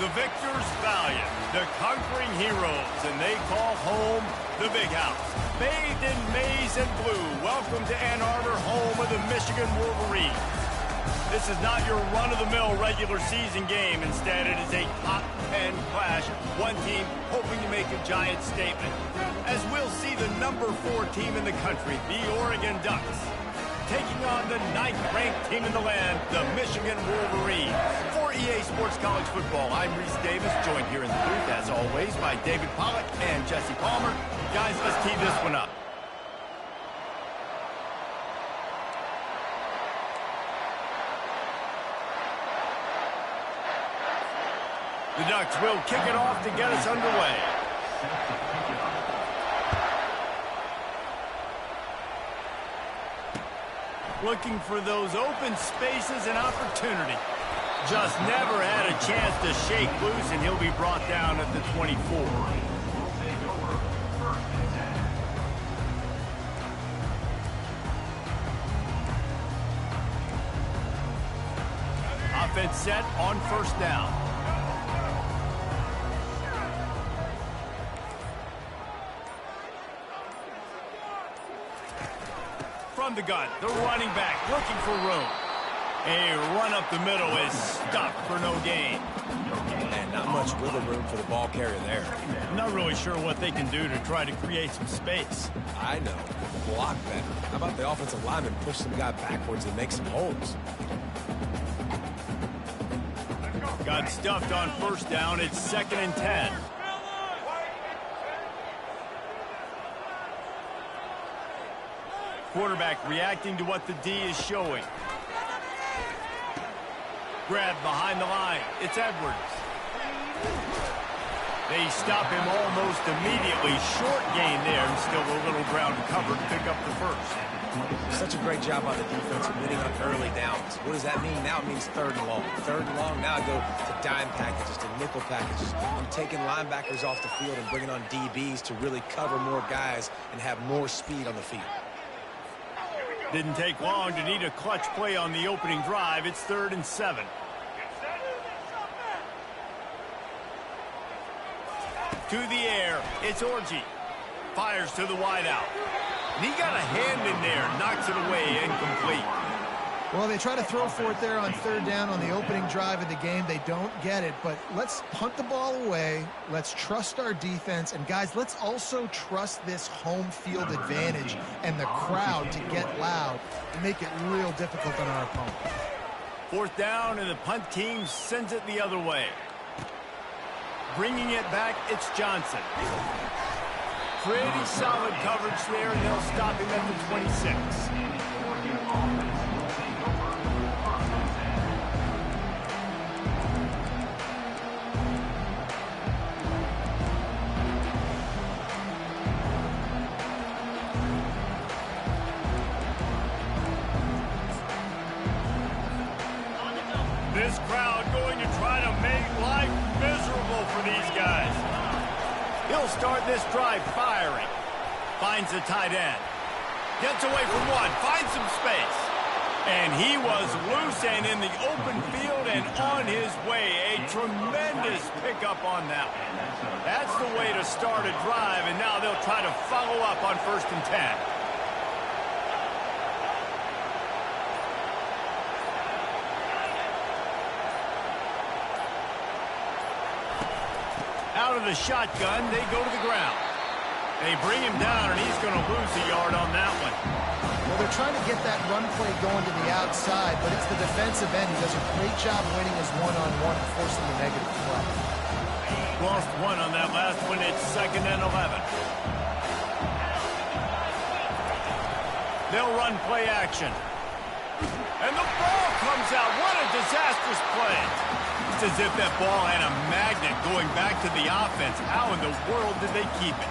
The victors valiant, the conquering heroes, and they call home the Big House. Bathed in maize and blue, welcome to Ann Arbor, home of the Michigan Wolverines. This is not your run-of-the-mill regular season game. Instead, it is a top 10 clash. One team hoping to make a giant statement. As we'll see the number 4 team in the country, the Oregon Ducks, taking on the 9th-ranked team in the land, the Michigan Wolverines. For EA Sports College Football, I'm Reese Davis, joined here in the booth, as always, by David Pollack and Jesse Palmer. Guys, let's tee this one up. The Ducks will kick it off to get us underway. Looking for those open spaces and opportunity. Just never had a chance to shake loose, and he'll be brought down at the 24. Offense set on first down. From the gun, the running back looking for room. A run up the middle is stopped for no gain. And not much wiggle room for the ball carrier there. I'm not really sure what they can do to try to create some space. I know. Block better. How about the offensive lineman push some guy backwards and make some holes? Got stuffed on first down. It's 2nd and 10. Quarterback reacting to what the D is showing. Grab behind the line. It's Edwards. They stop him almost immediately. Short gain there, and still a little ground to cover to pick up the first. Such a great job by the defense of winning on early downs. What does that mean? Now it means 3rd and long. 3rd and long, now I go to dime packages, to nickel packages. I'm taking linebackers off the field and bringing on DBs to really cover more guys and have more speed on the field. Didn't take long to need a clutch play on the opening drive. It's 3rd and 7. To the air, it's Orji. Fires to the wideout. And he got a hand in there, knocks it away, incomplete. Well, they try to throw for it there on 3rd down on the opening drive of the game. They don't get it, but let's punt the ball away. Let's trust our defense. And, guys, let's also trust this home field advantage and the crowd to get loud and make it real difficult on our opponent. 4th down, and the punt team sends it the other way. Bringing it back, it's Johnson. Pretty solid coverage there, and they'll stop him at the 26. This crowd going to try to make life miserable for these guys. He'll start this drive firing. Finds the tight end. Gets away from one. Finds some space. And he was loose and in the open field and on his way. A tremendous pickup on that one. That's the way to start a drive, and now they'll try to follow up on 1st and 10. Out of the shotgun, they go to the ground. They bring him down, and he's going to lose a yard on that one. Well, they're trying to get that run play going to the outside, but it's the defensive end who does a great job winning his one-on-one and forcing the negative play. Lost one on that last one. It's 2nd and 11. They'll run play action. And the ball comes out. What a disastrous play. It's as if that ball had a magnet going back to the offense. How in the world did they keep it?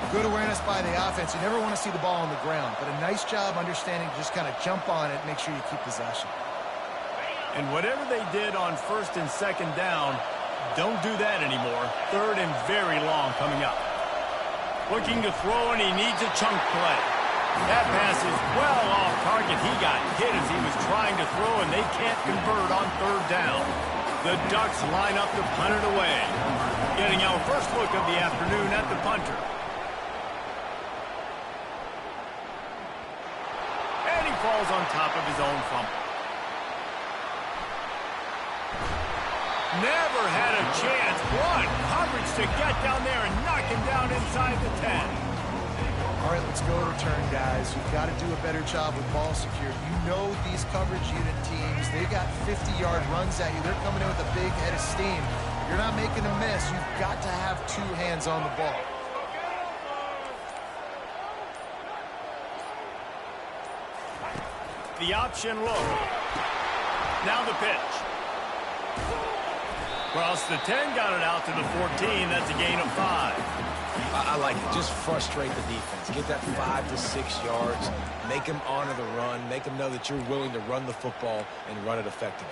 Good awareness by the offense. You never want to see the ball on the ground, but a nice job understanding to just kind of jump on it, make sure you keep possession. And whatever they did on 1st and 2nd down, don't do that anymore. 3rd and very long coming up. Looking to throw, and he needs a chunk play. That pass is well off target. He got hit as he was trying to throw, and they can't convert on 3rd down. The Ducks line up to punt it away. Getting our first look of the afternoon at the punter. And he falls on top of his own fumble. Never had a chance. What coverage to get down there and knock him down inside the 10. All right, let's go return, guys. You've got to do a better job with ball security. You know these coverage unit teams, they got 50-yard runs at you. They're coming in with a big head of steam. If you're not making a miss, you've got to have two hands on the ball. The option look. Now the pitch. Across the 10, got it out to the 14. That's a gain of 5. I like it. Just frustrate the defense. Get that 5 to 6 yards. Make them honor the run. Make them know that you're willing to run the football and run it effectively.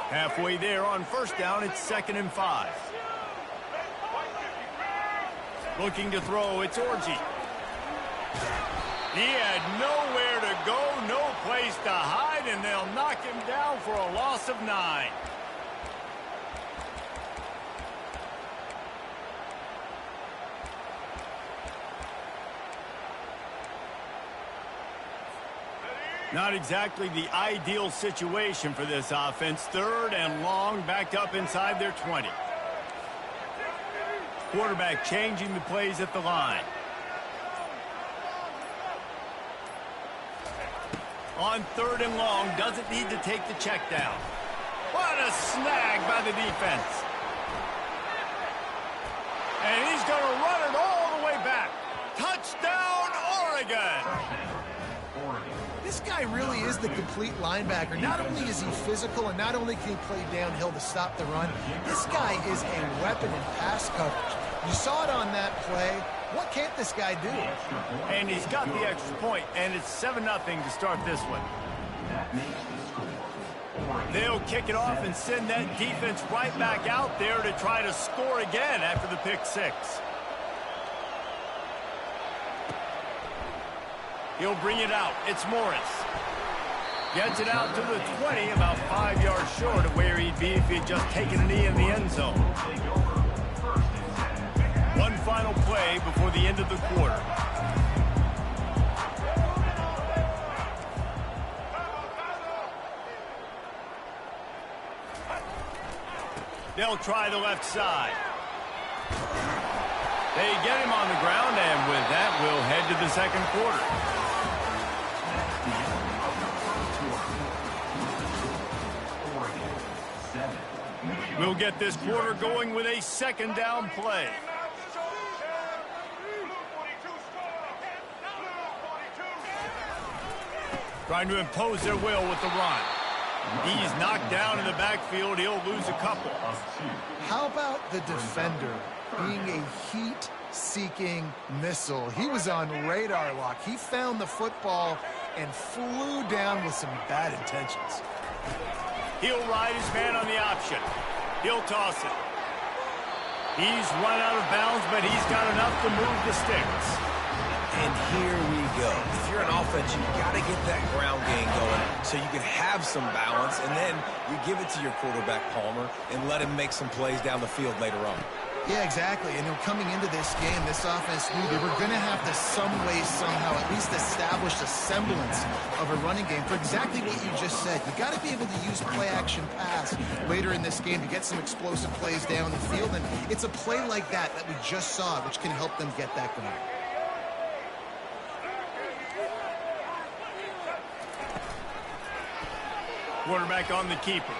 Halfway there on first down, it's 2nd and 5. Looking to throw, it's Orji. He had nowhere to go, no place to hide, and they'll knock him down for a loss of 9. Not exactly the ideal situation for this offense. 3rd and long, backed up inside their 20. Quarterback changing the plays at the line. On 3rd and long, doesn't need to take the check down. What a snag by the defense. And he's going to run it all the way back. Touchdown, Oregon! This guy really is the complete linebacker. Not only is he physical, and not only can he play downhill to stop the run, this guy is a weapon in pass coverage. You saw it on that play. What can't this guy do? And he's got the extra point, and it's 7-0 to start this one. They'll kick it off and send that defense right back out there to try to score again after the pick 6. He'll bring it out. It's Morris. Gets it out to the 20, about 5 yards short of where he'd be if he'd just taken a knee in the end zone. One final play before the end of the quarter. They'll try the left side. They get him on the ground, and with that, we'll head to the second quarter. We'll get this quarter going with a 2nd down play. Trying to impose their will with the run. He's knocked down in the backfield. He'll lose a couple. How about the defender being a heat-seeking missile? He was on radar lock. He found the football and flew down with some bad intentions. He'll ride his man on the option. He'll toss it. He's run out of bounds, but he's got enough to move the sticks. And here we go. If you're an offense, you've got to get that ground game going so you can have some balance, and then you give it to your quarterback, Palmer, and let him make some plays down the field later on. Yeah, exactly. And coming into this game, this offense knew they were going to have to some way, somehow, at least establish a semblance of a running game for exactly what you just said. You got to be able to use play-action pass later in this game to get some explosive plays down the field. And it's a play like that we just saw, which can help them get that going. Quarterback on the keeper.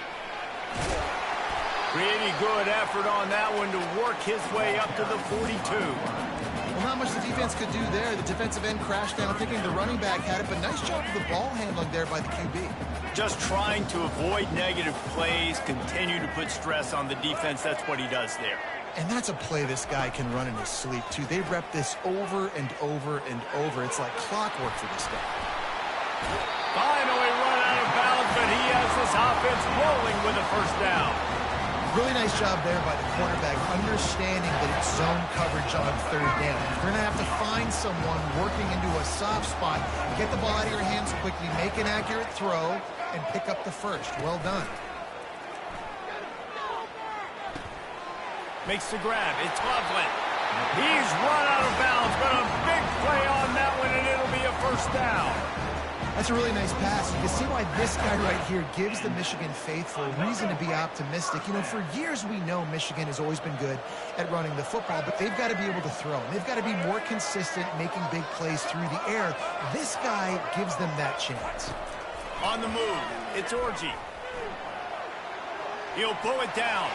Pretty good effort on that one to work his way up to the 42. Well, not much the defense could do there. The defensive end crashed down thinking the running back had it, but nice job of the ball handling there by the QB. Just trying to avoid negative plays, continue to put stress on the defense. That's what he does there. And that's a play this guy can run in his sleep, too. They rep this over and over and over. It's like clockwork for this guy. Finally run out of bounds, but he has this offense rolling with a first down. Really nice job there by the quarterback, understanding that it's zone coverage on 3rd down. You're going to have to find someone working into a soft spot, get the ball out of your hands quickly, make an accurate throw, and pick up the first. Well done. Makes the grab. It's Loveland. He's run out of bounds, but a big play on that one, and it'll be a first down. That's a really nice pass. You can see why this guy right here gives the Michigan faithful reason to be optimistic. You know, for years we know Michigan has always been good at running the football, but they've got to be able to throw. They've got to be more consistent, making big plays through the air. This guy gives them that chance. On the move, it's Orji. He'll pull it down.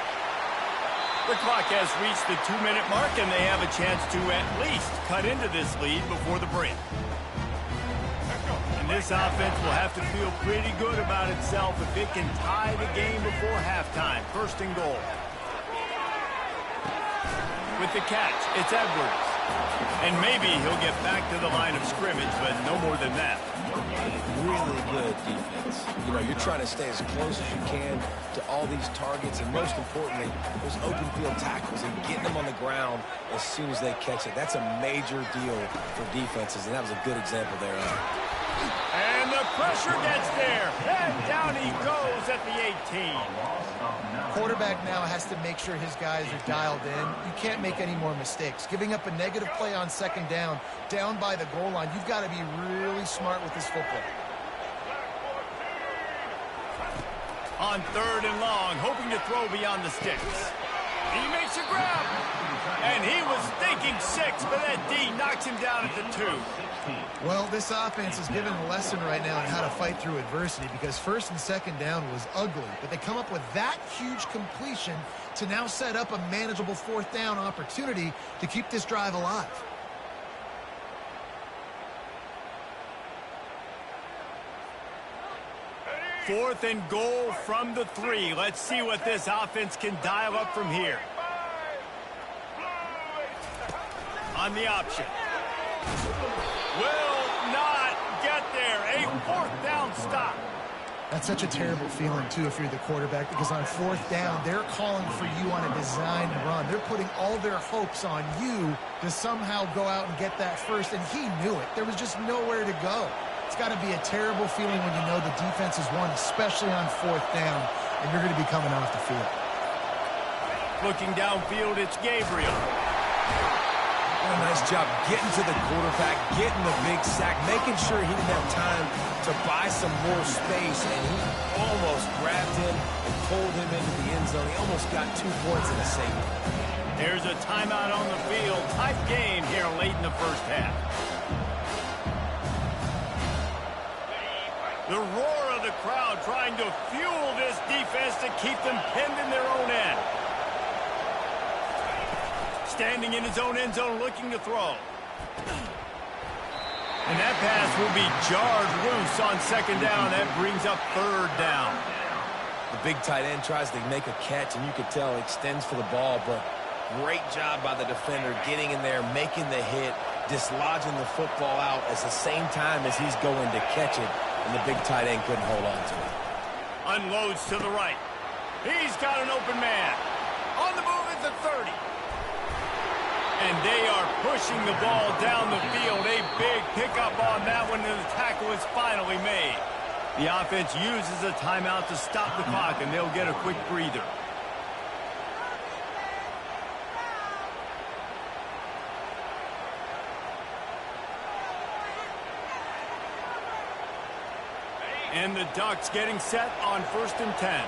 The clock has reached the 2-minute mark, and they have a chance to at least cut into this lead before the break. And this offense will have to feel pretty good about itself if it can tie the game before halftime. First and goal. With the catch, it's Edwards. And maybe he'll get back to the line of scrimmage, but no more than that. Really good defense. You know, you're trying to stay as close as you can to all these targets, and most importantly, those open field tackles and getting them on the ground as soon as they catch it. That's a major deal for defenses, and that was a good example there. And the pressure gets there. And down he goes at the 18. Quarterback now has to make sure his guys are dialed in. You can't make any more mistakes. Giving up a negative play on second down by the goal line, you've got to be really smart with this football. On third and long, hoping to throw beyond the sticks. He makes a grab. And he was thinking 6, but that D knocks him down at the 2. Well, this offense is given a lesson right now on how to fight through adversity, because first and second down was ugly, but they come up with that huge completion to now set up a manageable fourth down opportunity to keep this drive alive. Fourth and goal from the 3. Let's see what this offense can dial up from here. On the option. Will not get there. A fourth down stop. That's such a terrible feeling, too, if you're the quarterback, because on fourth down, they're calling for you on a designed run. They're putting all their hopes on you to somehow go out and get that first, and he knew it. There was just nowhere to go. It's got to be a terrible feeling when you know the defense has won, especially on fourth down, and you're going to be coming off the field. Looking downfield, it's Gabriel. What a nice job getting to the quarterback, getting the big sack, making sure he didn't have time to buy some more space, and he almost grabbed him and pulled him into the end zone. He almost got 2 points in a safety. There's a timeout on the field. Tight game here late in the first half. The roar of the crowd trying to fuel this defense to keep them pinned in their own end. Standing in his own end zone, looking to throw. And that pass will be jarred loose on second down. That brings up third down. The big tight end tries to make a catch, and you could tell he extends for the ball, but great job by the defender getting in there, making the hit, dislodging the football out at the same time as he's going to catch it, and the big tight end couldn't hold on to it. Unloads to the right. He's got an open man. On the move at the 30. And they are pushing the ball down the field. A big pickup on that one, and the tackle is finally made. The offense uses a timeout to stop the clock, and they'll get a quick breather. And the Ducks getting set on 1st and 10.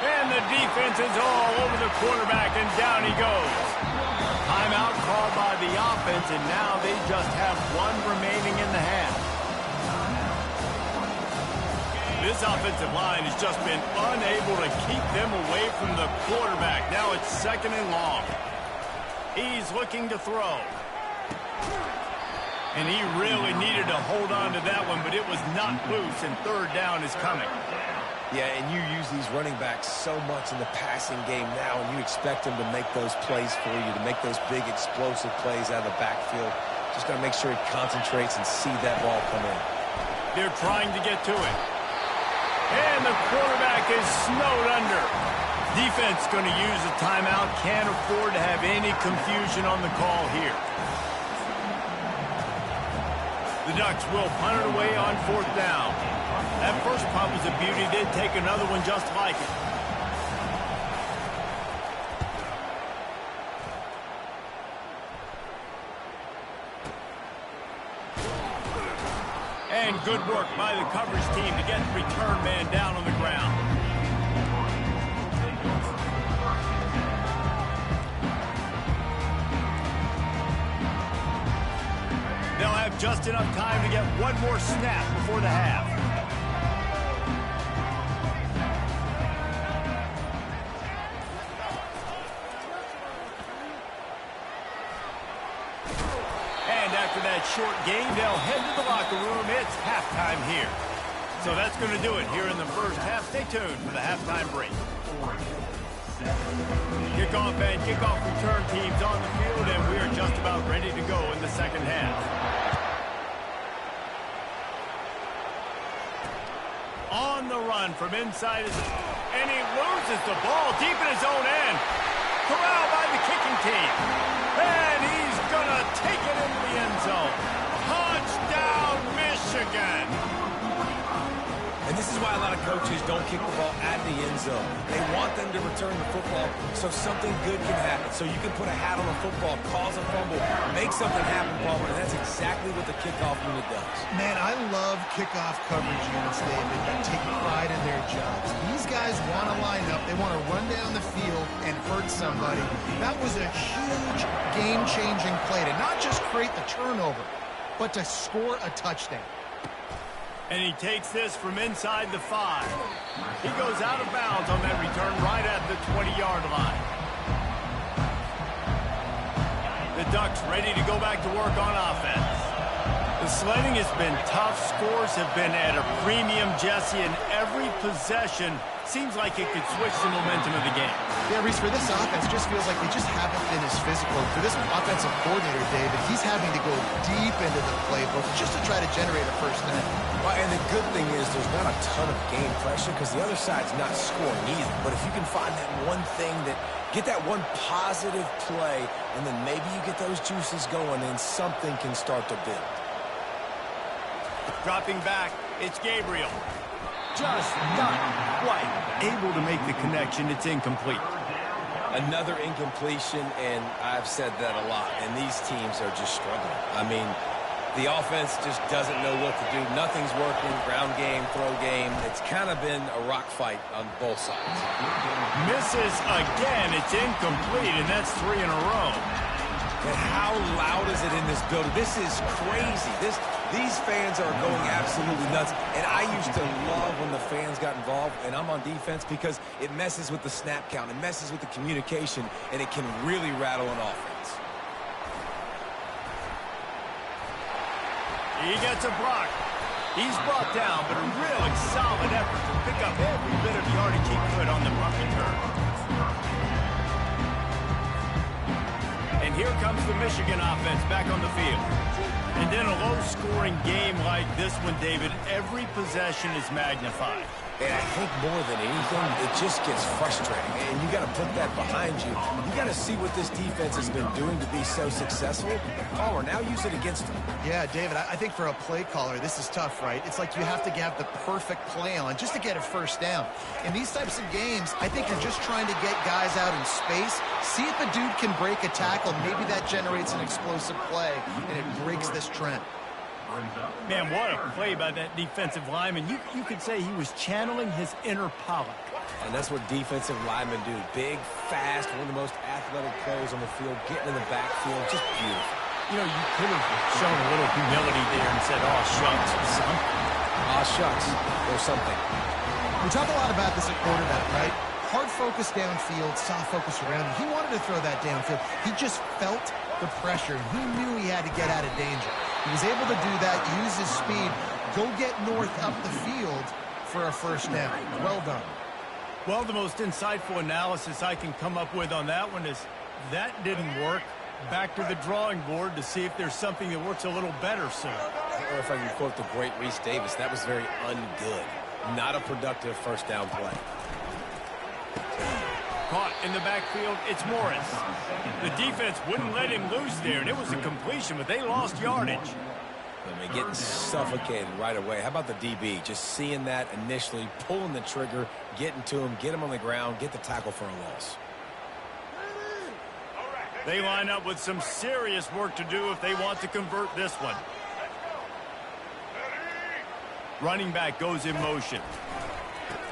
And the defense is all over the quarterback, and down he goes. Timeout called by the offense, and now they just have one remaining in the half. This offensive line has just been unable to keep them away from the quarterback. Now it's second and long. He's looking to throw. And he really needed to hold on to that one, but it was not loose, and third down is coming. Yeah, and you use these running backs so much in the passing game now, and you expect them to make those plays for you, to make those big explosive plays out of the backfield. Just got to make sure he concentrates and see that ball come in. They're trying to get to it. And the quarterback is snowed under. Defense going to use a timeout. Can't afford to have any confusion on the call here. The Ducks will punt it away on 4th down. That first punt was a beauty. Did take another one just like it. And good work by the coverage team to get the return man down on the ground. They'll have just enough time to get one more snap before the half. And after that short game, they'll head to the locker room. It's halftime here. So that's going to do it here in the first half. Stay tuned for the halftime break. Kickoff and kickoff return teams on the field, and we are just about ready to go in the second half. On the run from inside his... And he loses the ball deep in his own end. Corralled by the kicking team. And he's going to take it into the end zone. Touchdown, Michigan. And this is why a lot of coaches don't kick the ball at the end zone. They want them to return the football so something good can happen. So you can put a hat on a football, cause a fumble, make something happen, Palmer. And that's exactly what the kickoff unit does. Man, I love kickoff coverage units, David, that take pride in their jobs. These guys want to line up. They want to run down the field and hurt somebody. That was a huge game-changing play to not just create the turnover, but to score a touchdown. And he takes this from inside the 5. He goes out of bounds on that return right at the 20-yard line. The Ducks ready to go back to work on offense. The sledding has been tough. Scores have been at a premium, Jesse, and every possession seems like it could switch the momentum of the game. Yeah, Reese, for this offense, just feels like they just haven't been as physical. For this offensive coordinator, David, he's having to go deep into the playbook just to try to generate a first down. Well, and the good thing is there's not a ton of game pressure because the other side's not scoring either. But if you can find that one thing that, get that one positive play, and then maybe you get those juices going and something can start to build. Dropping back, it's Gabriel. Just not quite able to make the connection. It's incomplete. Another incompletion, and I've said that a lot, and these teams are just struggling. I mean, the offense just doesn't know what to do. Nothing's working. Ground game, throw game. It's kind of been a rock fight on both sides. Misses again. It's incomplete, and that's 3 in a row. And how loud is it in this building? This is crazy. These fans are going absolutely nuts. And I used to love when the fans got involved, and I'm on defense because it messes with the snap count. It messes with the communication, and it can really rattle an offense. He gets a block. He's brought down, but a really solid effort to pick up every bit of yardage he could on the punt return. And here comes the Michigan offense back on the field. And in a low-scoring game like this one, David, every possession is magnified. And I think more than anything, it just gets frustrating. And you got to put that behind you. You got to see what this defense has been doing to be so successful. Palmer, now use it against them. Yeah, David, I think for a play caller, this is tough, right? It's like you have to have the perfect play on just to get a first down. In these types of games, I think you're just trying to get guys out in space, see if a dude can break a tackle. Maybe that generates an explosive play, and it breaks this trend. Man, what a play by that defensive lineman. You could say he was channeling his inner Pollock. And that's what defensive linemen do. Big, fast, one of the most athletic players on the field, getting in the backfield, just beautiful. You know, you could have shown a little humility there and said, oh, shucks, something. Aw, shucks, or something. We talk a lot about this at quarterback, right? Hard focus downfield, soft focus around him. He wanted to throw that downfield. He just felt the pressure. He knew he had to get out of danger. He was able to do that, use his speed, go get north up the field for a first down. Well done. Well, the most insightful analysis I can come up with on that one is that didn't work. Back to the drawing board to see if there's something that works a little better soon. Or if I can quote the great Reese Davis, that was very ungood. Not a productive first down play. Caught in the backfield, it's Morris. The defense wouldn't let him loose there, and it was a completion, but they lost yardage. I mean, getting suffocated right away. How about the DB? Just seeing that initially, pulling the trigger, getting to him, get him on the ground, get the tackle for a loss. They line up with some serious work to do if they want to convert this one. Running back goes in motion.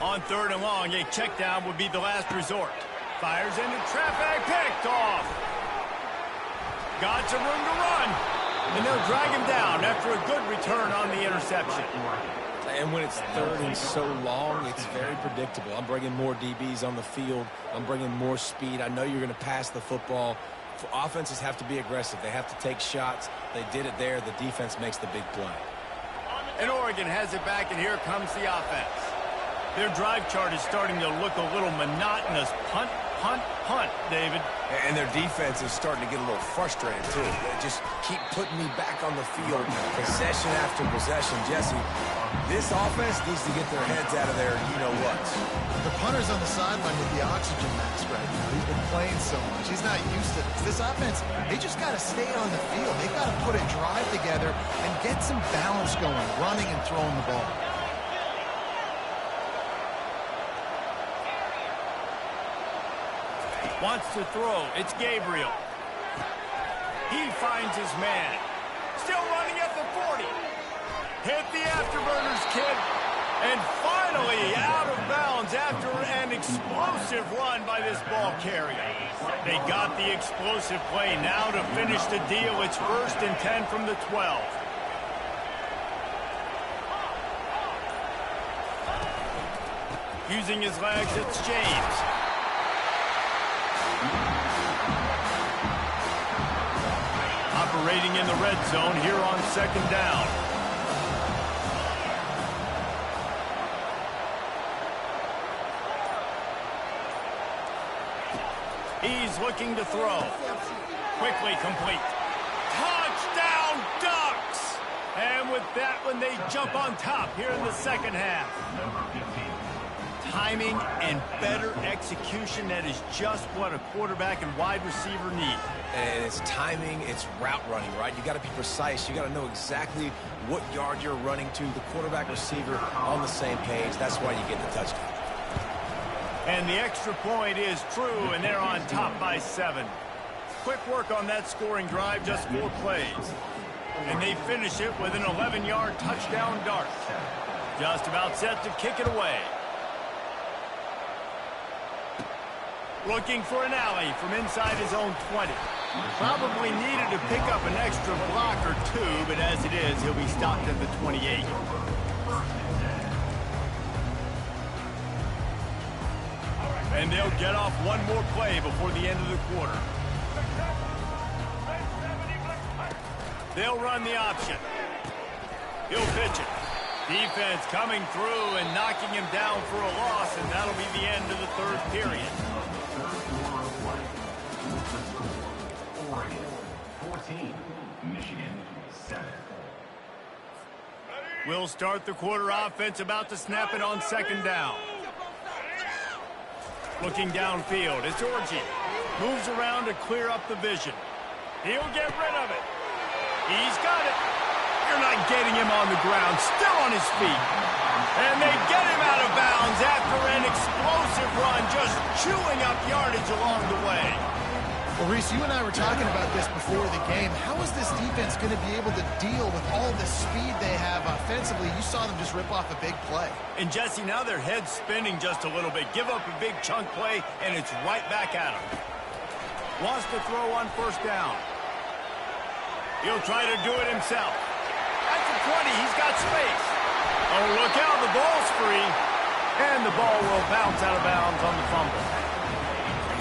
On 3rd and long, a check down would be the last resort. Fires into traffic, picked off. Got some room to run. And they'll drag him down after a good return on the interception. And when it's 3rd and so long, it's very predictable. I'm bringing more DBs on the field. I'm bringing more speed. I know you're going to pass the football. Offenses have to be aggressive. They have to take shots. They did it there. The defense makes the big play. And Oregon has it back, and here comes the offense. Their drive chart is starting to look a little monotonous. Punt, punt, punt, David. And their defense is starting to get a little frustrated, too. They just keep putting me back on the field, possession after possession. Jesse, this offense needs to get their heads out of their you-know-what. The punter's on the sideline with the oxygen mask right now. He's been playing so much. He's not used to this. This offense, they just got to stay on the field. They've got to put a drive together and get some balance going, running and throwing the ball. Wants to throw. It's Gabriel. He finds his man. Still running at the 40. Hit the afterburners, kid. And finally out of bounds after an explosive run by this ball carrier. They got the explosive play. Now to finish the deal, it's 1st and 10 from the 12. Using his legs, it's James. Operating in the red zone here on 2nd down. He's looking to throw. Quickly complete. Touchdown Ducks! And with that one, they jump on top here in the 2nd half. Timing and better execution, that is just what a quarterback and wide receiver need. And it's timing, it's route running, right? You got to be precise. You got to know exactly what yard you're running to. The quarterback receiver on the same page. That's why you get the touchdown. And the extra point is true, and they're on top by 7. Quick work on that scoring drive, just 4 plays. And they finish it with an 11-yard touchdown dart. Just about set to kick it away. Looking for an alley from inside his own 20. Probably needed to pick up an extra block or 2, but as it is, he'll be stopped at the 28. And they'll get off one more play before the end of the quarter. They'll run the option. He'll pitch it. Defense coming through and knocking him down for a loss, and that'll be the end of the 3rd period. Oregon 14, Michigan 7. We'll start the quarter. Offense about to snap it on 2nd down. Looking downfield, it's Orji. Moves around to clear up the vision. He'll get rid of it. He's got it. You're not getting him on the ground, still on his feet. And they get him out of bounds after an explosive run, just chewing up yardage along the way. Well, Reese, you and I were talking about this before the game. How is this defense going to be able to deal with all the speed they have offensively? You saw them just rip off a big play. And, Jesse, now their head's spinning just a little bit. Give up a big chunk play, and it's right back at him. Wants to throw on 1st down. He'll try to do it himself. At the 20, he's got space. Oh, look out, the ball's free. And the ball will bounce out of bounds on the fumble.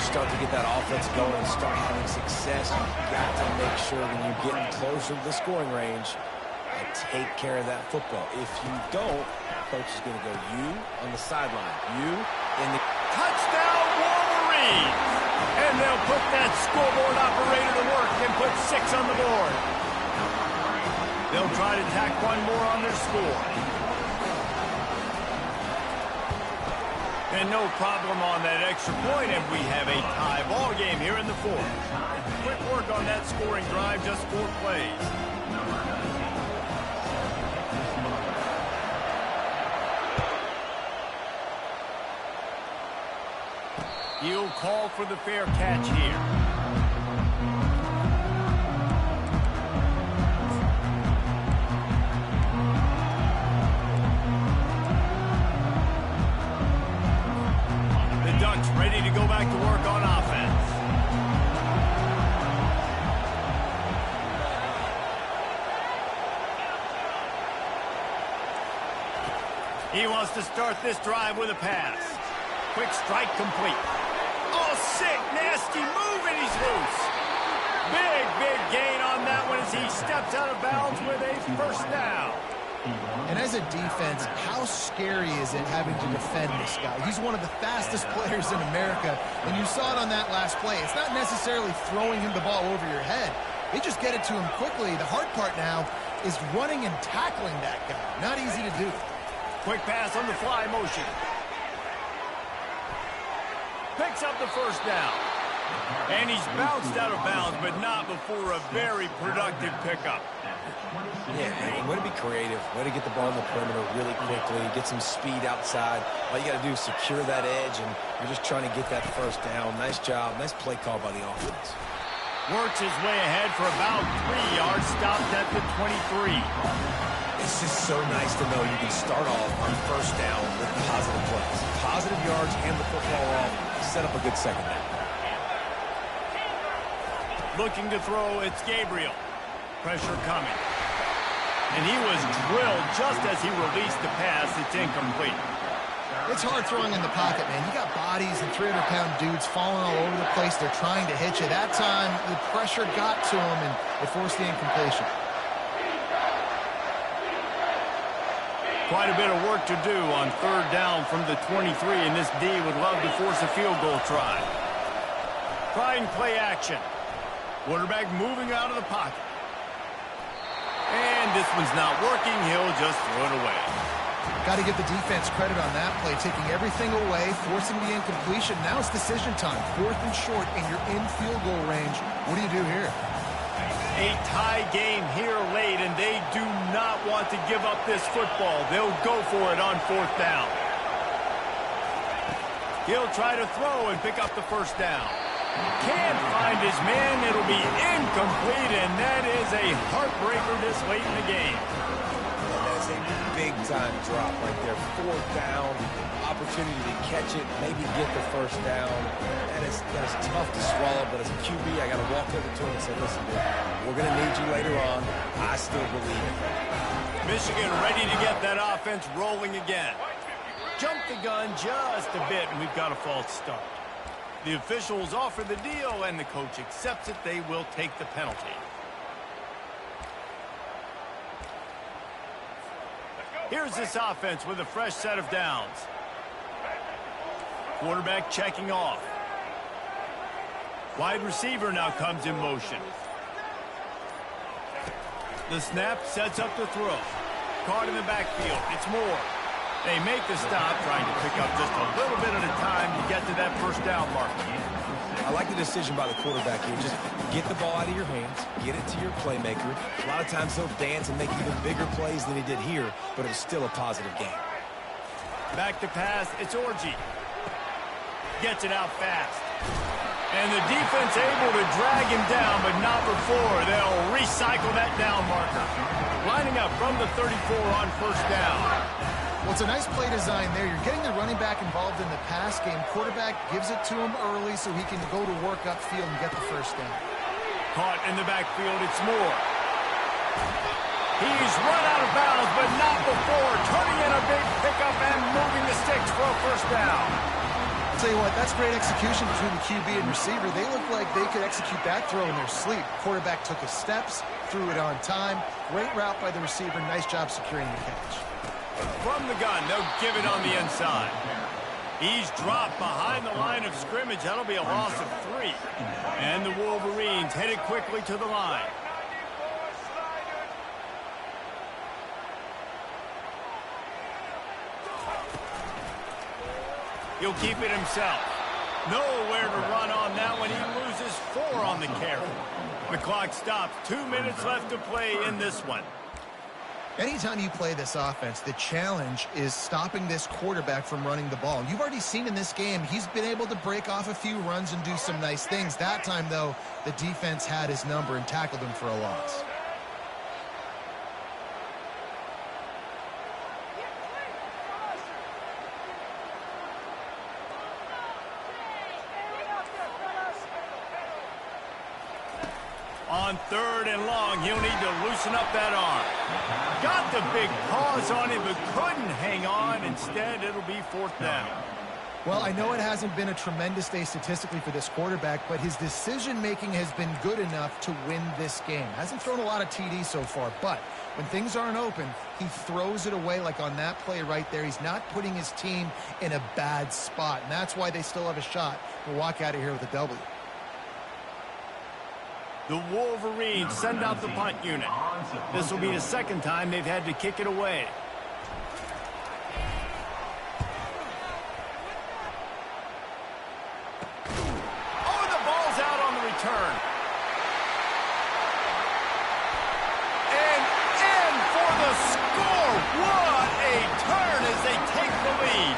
Start to get that offense going and start having success, you've got to make sure when you get closer to the scoring range, and take care of that football. If you don't, coach is going to go you on the sideline, you in the touchdown Wolverines, and they'll put that scoreboard operator to work and put 6 on the board. They'll try to tack one more on their score. And no problem on that extra point, and we have a tie ball game here in the 4th. Quick work on that scoring drive, just 4 plays. He'll call for the fair catch here. The Ducks ready to go back to work on offense. He wants to start this drive with a pass. Quick strike complete. Oh, sick, nasty move, and he's loose. Big gain on that one as he steps out of bounds with a first down. And as a defense, how scary is it having to defend this guy? He's one of the fastest players in America, and you saw it on that last play. It's not necessarily throwing him the ball over your head. They just get it to him quickly. The hard part now is running and tackling that guy. Not easy to do. Quick pass on the fly motion. Picks up the first down. And he's bounced out of bounds, but not before a very productive pickup. Yeah, man, way to be creative. Way to get the ball in the perimeter really quickly. Get some speed outside. All you got to do is secure that edge, and you're just trying to get that first down. Nice job. Nice play call by the offense. Works his way ahead for about 3 yards. Stopped at the 23. It's just so nice to know you can start off on first down with positive plays. Positive yards, hand the football off, set up a good second down. Looking to throw, it's Gabriel. Pressure coming. And he was drilled just as he released the pass. It's incomplete. It's hard throwing in the pocket, man. You got bodies and 300-pound dudes falling all over the place. They're trying to hit you. That time, the pressure got to him, and it forced the incompletion. Quite a bit of work to do on third down from the 23, and this D would love to force a field goal try. Trying play action. Quarterback moving out of the pocket. And this one's not working. He'll just throw it away. Got to give the defense credit on that play, taking everything away, forcing the incompletion. Now it's decision time. 4th and short, and you're in field goal range. What do you do here? A tie game here late, and they do not want to give up this football. They'll go for it on 4th down. He'll try to throw and pick up the first down. Can't find his man. It'll be incomplete, and that is a heartbreaker this late in the game. That is a big-time drop right there. 4th down, opportunity to catch it, maybe get the first down. That is tough to swallow, but as a QB, I got to walk over to him and say, listen, dude, we're going to need you later on. I still believe it. Michigan ready to get that offense rolling again. Jump the gun just a bit, and we've got a false start. The officials offer the deal, and the coach accepts it. They will take the penalty. Here's this offense with a fresh set of downs. Quarterback checking off. Wide receiver now comes in motion. The snap sets up the throw. Caught in the backfield. It's Moore. They make the stop, trying to pick up just a little bit at a time to get to that first down mark. I like the decision by the quarterback here. Just get the ball out of your hands, get it to your playmaker. A lot of times he'll dance and make even bigger plays than he did here, but it was still a positive game. Back to pass, it's Orji. Gets it out fast. And the defense able to drag him down, but not before. They'll recycle that down marker. Lining up from the 34 on first down. Well, it's a nice play design there. You're getting the running back involved in the pass game. Quarterback gives it to him early so he can go to work upfield and get the first down. Caught in the backfield, it's Moore. He's run out of bounds, but not before. Turning in a big pickup and moving the sticks for a first down. I'll tell you what, that's great execution between the QB and receiver. They look like they could execute that throw in their sleep. Quarterback took his steps, threw it on time. Great route by the receiver. Nice job securing the catch. From the gun, they'll give it on the inside. He's dropped behind the line of scrimmage. That'll be a loss of 3. And the Wolverines headed quickly to the line. He'll keep it himself. Nowhere to run on that one. He loses 4 on the carry. The clock stops. 2 minutes left to play in this one. Anytime you play this offense, the challenge is stopping this quarterback from running the ball. You've already seen in this game, he's been able to break off a few runs and do some nice things. That time, though, the defense had his number and tackled him for a loss. On 3rd and long, he'll need to loosen up that arm. Got the big paws on him, but couldn't hang on. Instead, it'll be 4th down. Well, I know it hasn't been a tremendous day statistically for this quarterback, but his decision-making has been good enough to win this game. Hasn't thrown a lot of TDs so far, but when things aren't open, he throws it away like on that play right there. He's not putting his team in a bad spot, and that's why they still have a shot to walk out of here with a W. The Wolverines send out the punt unit. This will be the 2nd time they've had to kick it away. Oh, the ball's out on the return. And in for the score. What a turn as they take the lead.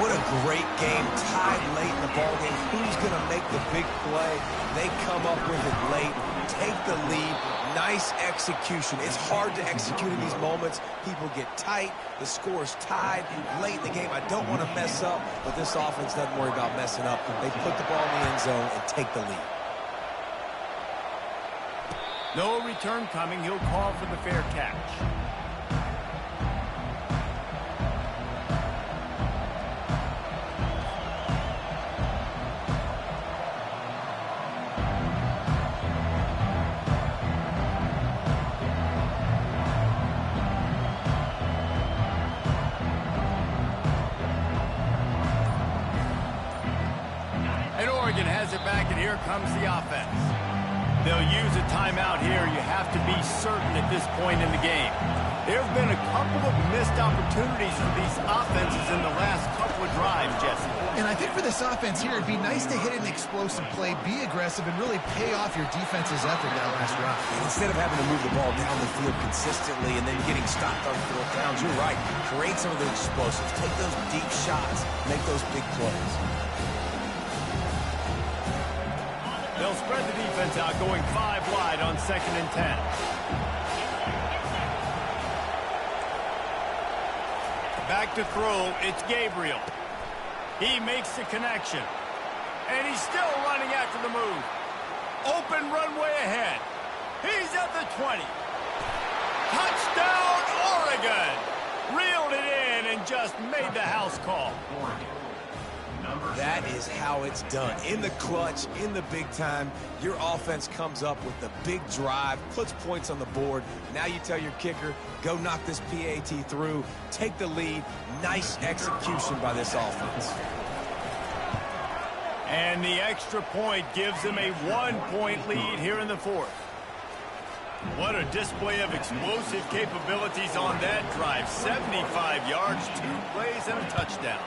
What a great game, tied late in the ballgame. Who's going to make the big play? They come up with it late, take the lead. Nice execution. It's hard to execute in these moments. People get tight. The score's tied late in the game. I don't want to mess up, but this offense doesn't worry about messing up. They put the ball in the end zone and take the lead. No return coming. He'll call for the fair catch. Has it back, and here comes the offense. They'll use a timeout here. You have to be certain at this point in the game. There have been a couple of missed opportunities for these offenses in the last couple of drives, Jesse. And I think for this offense here, it'd be nice to hit an explosive play, be aggressive, and really pay off your defense's effort that last drive. Instead of having to move the ball down the field consistently and then getting stopped on 4th downs, you're right. Create some of the explosives. Take those deep shots. Make those big plays. They'll spread the defense out, going 5 wide on 2nd and 10. Back to throw, it's Gabriel. He makes the connection. And he's still running after the move. Open runway ahead. He's at the 20. Touchdown, Oregon! Reeled it in and just made the house call. That is how it's done. In the clutch, in the big time, your offense comes up with the big drive, puts points on the board. Now you tell your kicker, go knock this PAT through, take the lead. Nice execution by this offense. And the extra point gives them a 1-point lead here in the 4th. What a display of explosive capabilities on that drive. 75 yards, 2 plays, and a touchdown.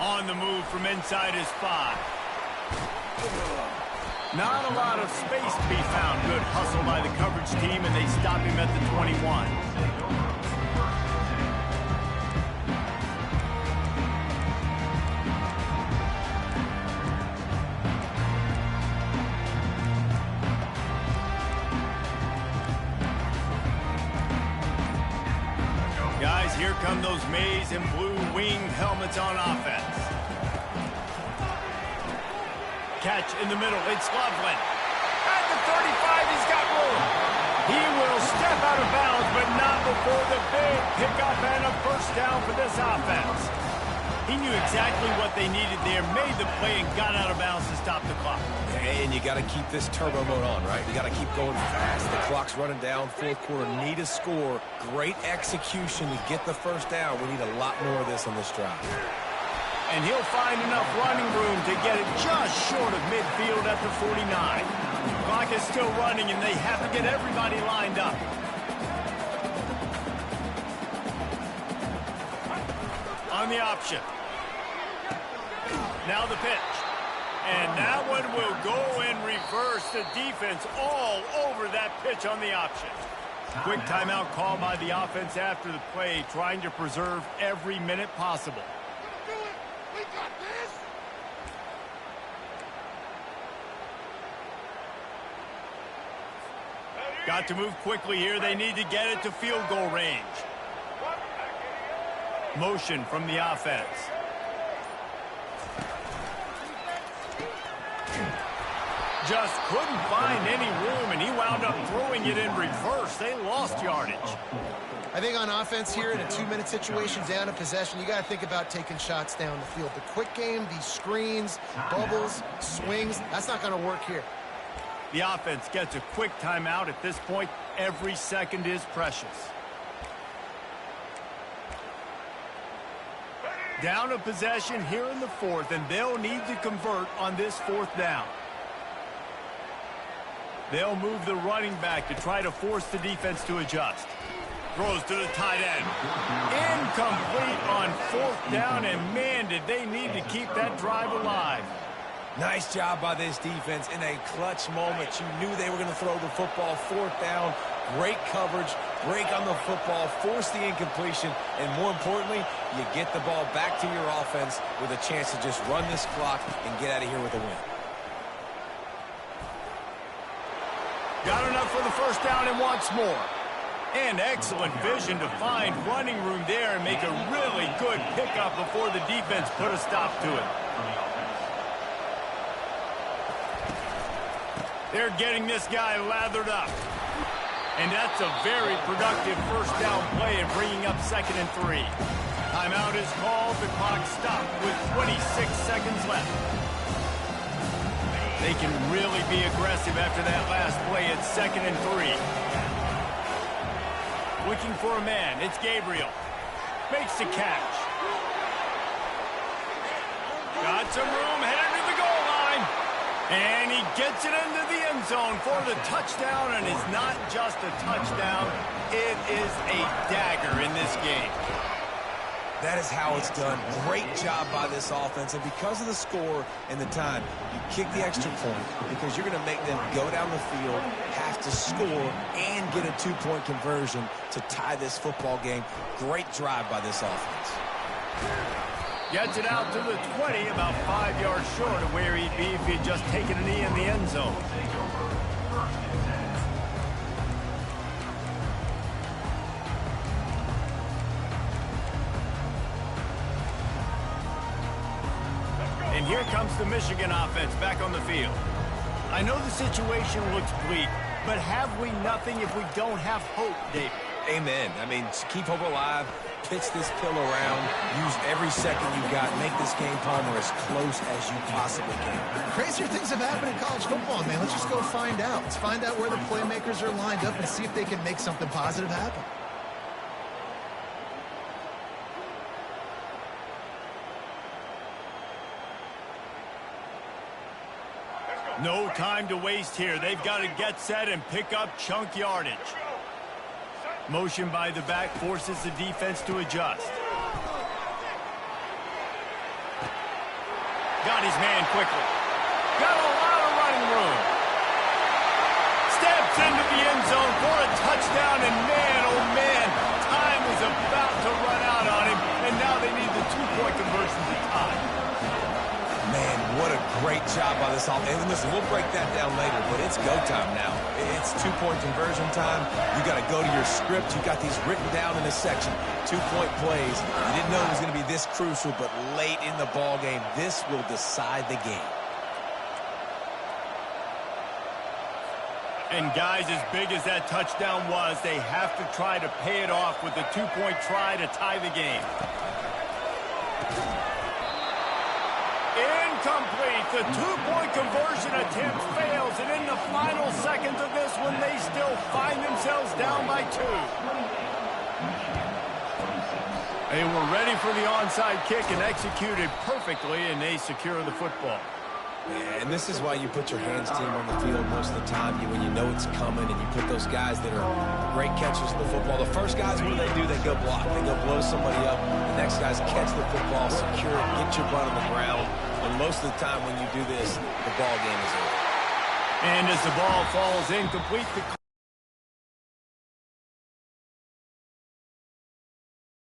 On the move from inside his 5. Not a lot of space to be found. Good hustle by the coverage team, and they stop him at the 21. Guys, here come those maize and blue winged helmets on offense. Catch in the middle, it's Loveland. At the 35, he's got room. He will step out of bounds, but not before the big pickup and a 1st down for this offense. He knew exactly what they needed there, made the play, and got out of bounds to stop the clock. And you got to keep this turbo mode on, right? You got to keep going fast. The clock's running down. 4th quarter, need a score. Great execution to get the 1st down. We need a lot more of this on this drive. And he'll find enough running room to get it just short of midfield at the 49. Clock is still running, and they have to get everybody lined up. On the option. Now the pitch. And that one will go in reverse. The defense all over that pitch on the option. Quick timeout called by the offense after the play, trying to preserve every minute possible. We got this. Got to move quickly here. They need to get it to field goal range. Motion from the offense. Just couldn't find any room, and he wound up throwing it in reverse. They lost yardage. I think on offense here in a 2-minute situation down a possession, you got to think about taking shots down the field. The quick game, these screens, bubbles, swings, that's not going to work here. The offense gets a quick timeout. At this point, every second is precious. Down a possession here in the fourth, and they'll need to convert on this fourth down. They'll move the running back to try to force the defense to adjust. Throws to the tight end. Incomplete on fourth down, and man, did they need to keep that drive alive. Nice job by this defense in a clutch moment. You knew they were going to throw the football. Fourth down, great coverage, break on the football, force the incompletion, and more importantly, you get the ball back to your offense with a chance to just run this clock and get out of here with a win. Got enough for the first down and wants more. And excellent vision to find running room there and make a really good pickup before the defense put a stop to it. They're getting this guy lathered up. And that's a very productive first down play and bringing up 2nd and 3. Timeout is called. The clock stopped with 26 seconds left. They can really be aggressive after that last play at 2nd and 3. Looking for a man. It's Gabriel. Makes the catch. Got some room, headed to the goal line. And he gets it into the end zone for the touchdown, and it's not just a touchdown, it is a dagger in this game. That is how it's done. Great job by this offense, and because of the score and the time, you kick the extra point because you're going to make them go down the field, have to score, and get a 2-point conversion to tie this football game. Great drive by this offense. Gets it out to the 20, about 5 yards short of where he'd be if he'd just taken a knee in the end zone. And here comes the Michigan offense back on the field. I know the situation looks bleak, but have we nothing if we don't have hope, David? Amen. I mean, keep hope alive, pitch this pill around, use every second you got, make this game, Palmer, as close as you possibly can. Crazier things have happened in college football, man. Let's just go find out. Let's find out where the playmakers are lined up and see if they can make something positive happen. No time to waste here. They've got to get set and pick up chunk yardage. Motion by the back forces the defense to adjust. Got his man quickly. Got a lot of running room. Steps into the end zone for a touchdown, and man, oh man, time is about to run out on him, and now they need the 2-point conversion to tie. Man, what a great job by this offense. And listen, we'll break that down later, but it's go time now. It's 2-point conversion time. You got to go to your script. You got these written down in a section. 2-point plays. You didn't know it was going to be this crucial, but late in the ball game, this will decide the game. And guys, as big as that touchdown was, they have to try to pay it off with a 2-point try to tie the game. Incomplete. The 2-point conversion attempt fails, and in the final seconds of this one, they still find themselves down by 2. They were ready for the onside kick and executed perfectly, and they secure the football. Yeah, and this is why you put your hands team on the field most of the time when you know it's coming, and you put those guys that are great catchers of the football. The first guys, what do? They go block. They go blow somebody up. The next guys catch the football, secure it, get your butt on the ground, And most of the time when you do this, the ball game is over. And as the ball falls incomplete, the